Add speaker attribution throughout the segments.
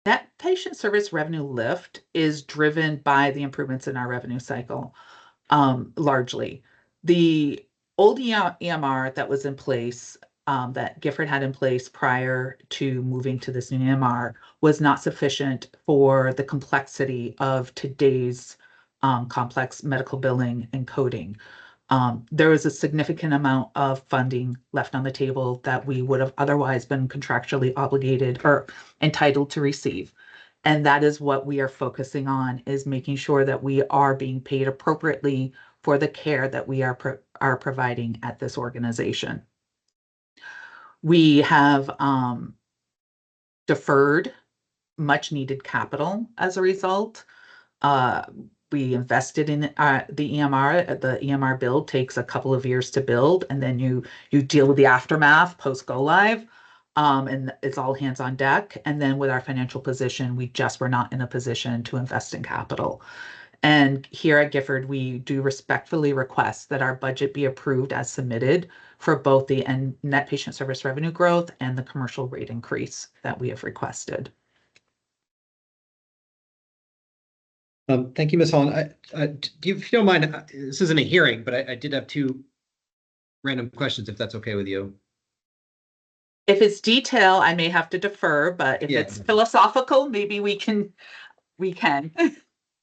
Speaker 1: That patient service revenue lift is driven by the improvements in our revenue cycle, largely. The old EMR that was in place, that Gifford had in place prior to moving to this new EMR, was not sufficient for the complexity of today's complex medical billing and coding. There was a significant amount of funding left on the table that we would have otherwise been contractually obligated or entitled to receive. And that is what we are focusing on, is making sure that we are being paid appropriately for the care that we are providing at this organization. We have deferred much needed capital as a result. We invested in the EMR. The EMR build takes a couple of years to build, and then you deal with the aftermath post go live, and it's all hands on deck. And then with our financial position, we just were not in a position to invest in capital. And here at Gifford, we do respectfully request that our budget be approved as submitted for both the net patient service revenue growth and the commercial rate increase that we have requested.
Speaker 2: Thank you, Ms. Holland. If you don't mind, this isn't a hearing, but I did have two random questions, if that's okay with you.
Speaker 1: If it's detail, I may have to defer, but if it's philosophical, maybe we can.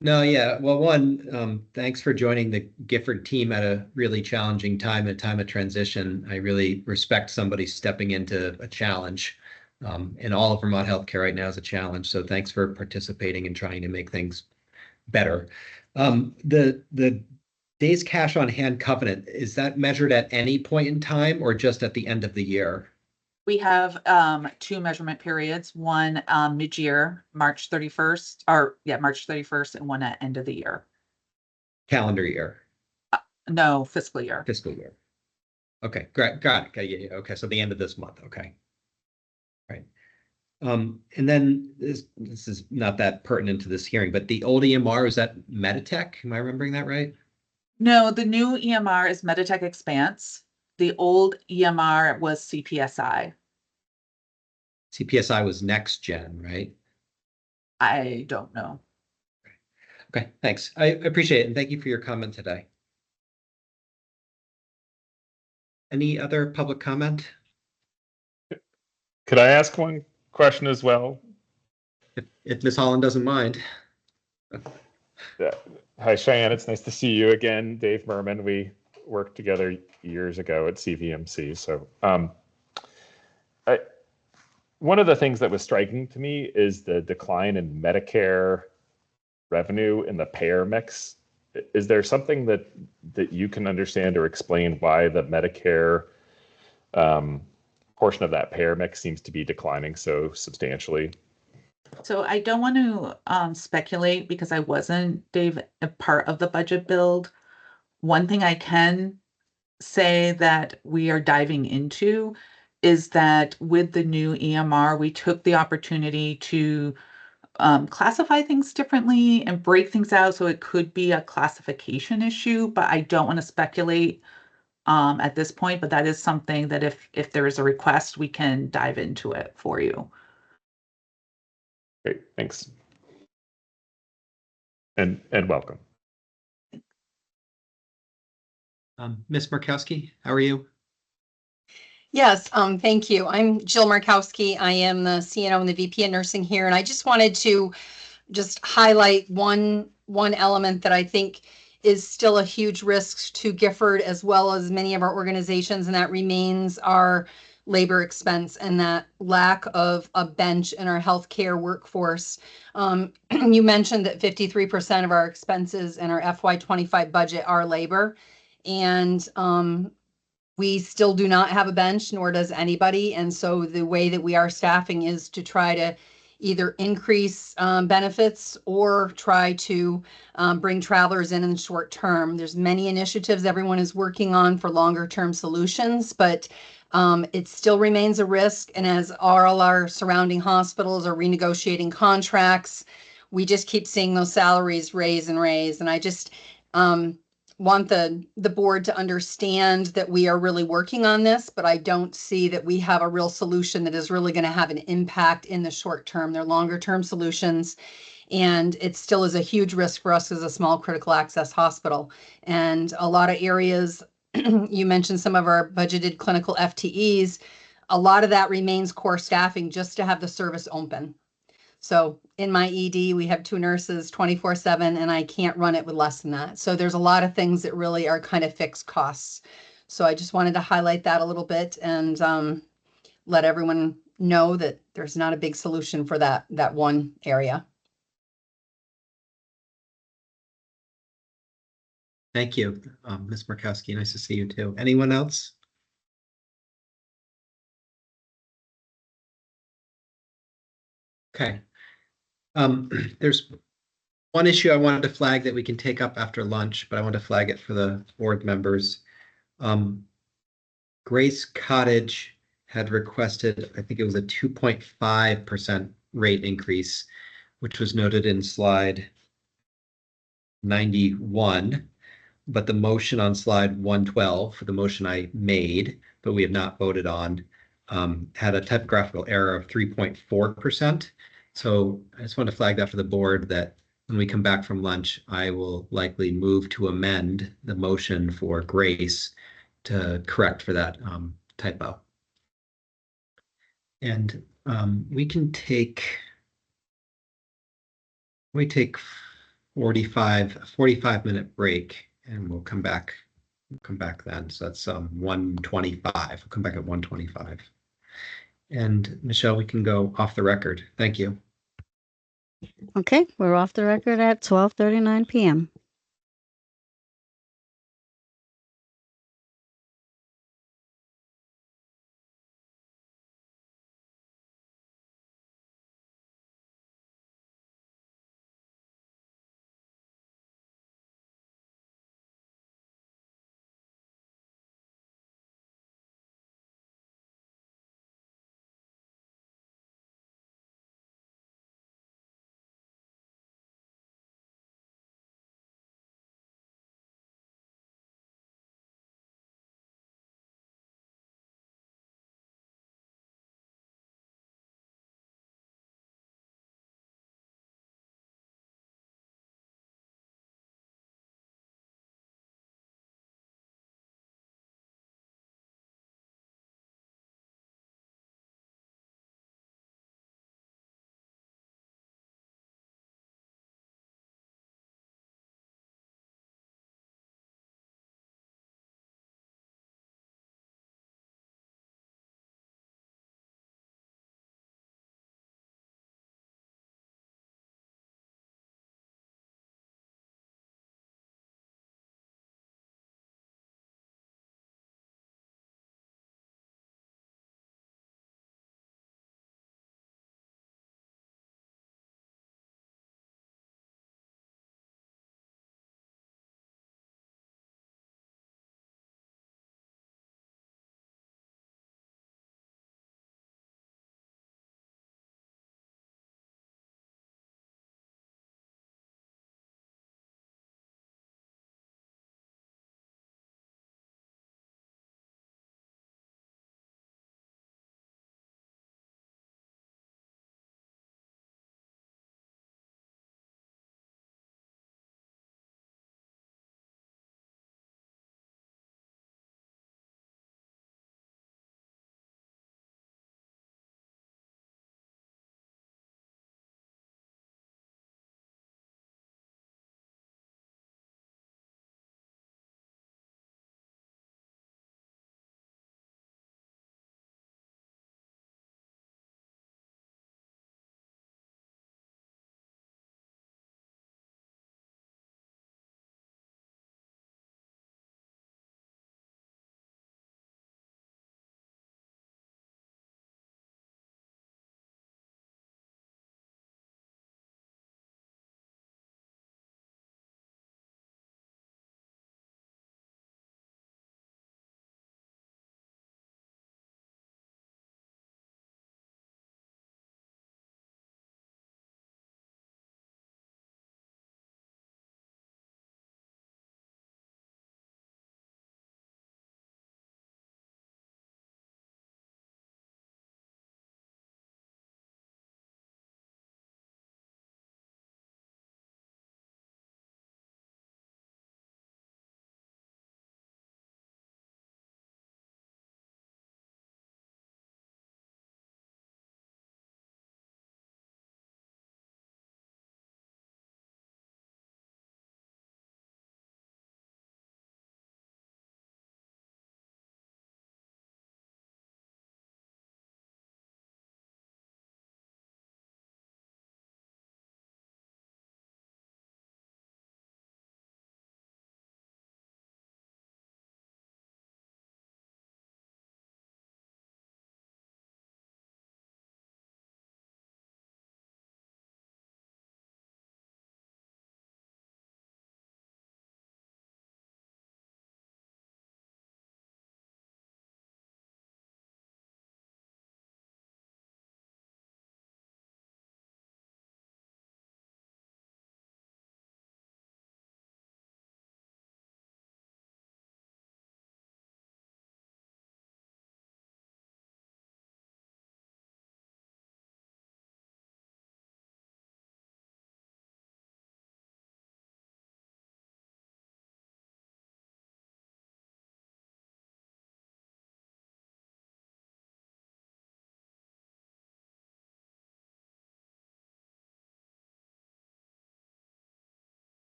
Speaker 2: No, yeah. Well, one, thanks for joining the Gifford team at a really challenging time, a time of transition. I really respect somebody stepping into a challenge. And all of Vermont healthcare right now is a challenge. So thanks for participating and trying to make things better. The days cash on hand covenant, is that measured at any point in time or just at the end of the year?
Speaker 1: We have two measurement periods, one mid-year, March 31st, March 31st, and one at end of the year.
Speaker 2: Calendar year?
Speaker 1: No, fiscal year.
Speaker 2: Fiscal year. Okay, great. Got it. Yeah. Okay, so the end of this month. Okay. Right. And then this is not that pertinent to this hearing, but the old EMR, is that Meditech? Am I remembering that right?
Speaker 1: No, the new EMR is Meditech Expanse. The old EMR was CPSI.
Speaker 2: CPSI was next gen, right?
Speaker 1: I don't know.
Speaker 2: Okay, thanks. I appreciate it, and thank you for your comment today. Any other public comment?
Speaker 3: Could I ask one question as well?
Speaker 2: If Ms. Holland doesn't mind.
Speaker 3: Hi, Cheyenne. It's nice to see you again. Dave Merman. We worked together years ago at CVMC. So one of the things that was striking to me is the decline in Medicare revenue in the payer mix. Is there something that you can understand or explain why the Medicare portion of that payer mix seems to be declining so substantially?
Speaker 1: So I don't want to speculate because I wasn't, Dave, a part of the budget build. One thing I can say that we are diving into is that with the new EMR, we took the opportunity to classify things differently and break things out. So it could be a classification issue, but I don't want to speculate at this point. But that is something that if there is a request, we can dive into it for you.
Speaker 3: Great, thanks. And welcome.
Speaker 2: Ms. Markowski, how are you?
Speaker 4: Yes, thank you. I'm Jill Markowski. I am the CNO and the VP of nursing here, and I just wanted to just highlight one element that I think is still a huge risk to Gifford as well as many of our organizations, and that remains our labor expense and that lack of a bench in our healthcare workforce. You mentioned that 53% of our expenses in our FY25 budget are labor, and we still do not have a bench, nor does anybody. And so the way that we are staffing is to try to either increase benefits or try to bring travelers in the short term. There's many initiatives everyone is working on for longer term solutions, but it still remains a risk. And as all our surrounding hospitals are renegotiating contracts, we just keep seeing those salaries raise and raise. And I just, want the board to understand that we are really working on this, but I don't see that we have a real solution that is really going to have an impact in the short term. They're longer term solutions. And it still is a huge risk for us as a small critical access hospital. And a lot of areas, you mentioned some of our budgeted clinical FTEs, a lot of that remains core staffing just to have the service open. So in my ED, we have 2 nurses 24/7, and I can't run it with less than that. So there's a lot of things that really are kind of fixed costs. So I just wanted to highlight that a little bit and let everyone know that there's not a big solution for that one area.
Speaker 2: Thank you, Ms. Markowski. Nice to see you too. Anyone else? Okay. There's one issue I wanted to flag that we can take up after lunch, but I want to flag it for the board members. Grace Cottage had requested, I think it was a 2.5% rate increase, which was noted in slide 91. But the motion on slide 112, for the motion I made, but we have not voted on, had a typographical error of 3.4%. So I just want to flag that for the board that when we come back from lunch, I will likely move to amend the motion for Grace to correct for that typo. And we take 45-minute break. And we'll come back then. So that's 1:25. We'll come back at 1:25. And Michelle, we can go off the record. Thank you.
Speaker 5: Okay, we're off the record at 12:39 p.m.